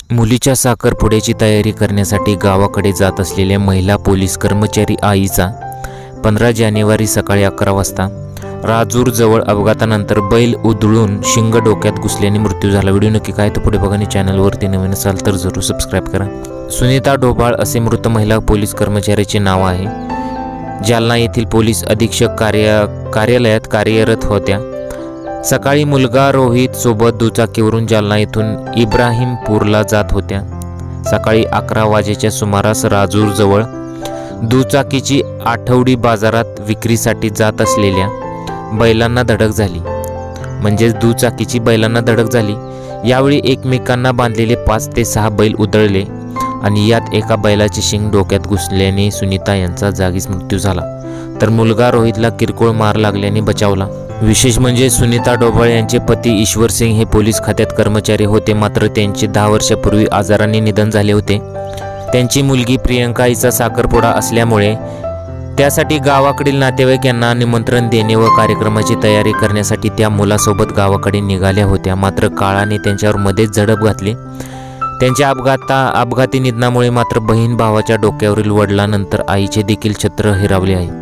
मुलीच्या साखरपुड्याची तयारी करण्यासाठी गावाकडे जात असलेल्या महिला पोलीस कर्मचारी आईचा 15 जानेवारी सकाळी 11 वाजता राजूरजवळ अपघातानंतर बैल उधळून शिंग डोक्यात घुसल्याने मृत्यू झाला। व्हिडिओ नक्की काय तर पुढे बघा आणि चॅनलवरती नवीन असाल तर जरूर सबस्क्राईब करा। सुनीता ढोबाळ असे मृत महिला पोलीस कर्मचाऱ्याचे नाव आहे। जालना येथील पोलीस अधीक्षक कार्यालयात कार्यरत होत्या। सकाळी मुलगा रोहित सोबत दुचाकीवरून जालना येथून इब्राहिमपूरला जात होत्या। सकाळी 11 वाजेच्या सुमारास राजूरजवळ दुचाकीची आठवडी बाजारात विक्रीसाठी जात असलेल्या बैलांना धडक झाली, म्हणजेच दुचाकीची बैलांना धडक झाली। यावेळी एकमेकांना बांधलेले 5 ते 6 बैल उधळले आणि यात एका बैलाचे शिंग डोक्यात घुसल्याने सुनीता यांचा जागीच मृत्यू झाला, तर मुलगा रोहितला किरकोळ मार लागल्याने बचावला। विशेष म्हणजे सुनीता ढोबाळ यांचे पती ईश्वर सिंग हे पोलीस खात्यात कर्मचारी होते, मात्र त्यांचे 10 वर्षापूर्वी आजाराने निधन झाले होते। त्यांची मुलगी प्रियंका हिचा साखरपुडा असल्यामुळे त्यासाठी गावाकडील नातेवाईक यांना निमंत्रण देणे व कार्यक्रमाची तयारी करण्यासाठी त्या मुलासोबत गावाकडे निघाल्या होत्या। मात्र काळाने त्यांच्यावर मध्येच झडप घातली। त्यांच्या अपघाती निधनामुळे मात्र बहीण भावाच्या डोक्यावरील वडिलांनंतर आईचे देखील छत्र हिरावले आहे।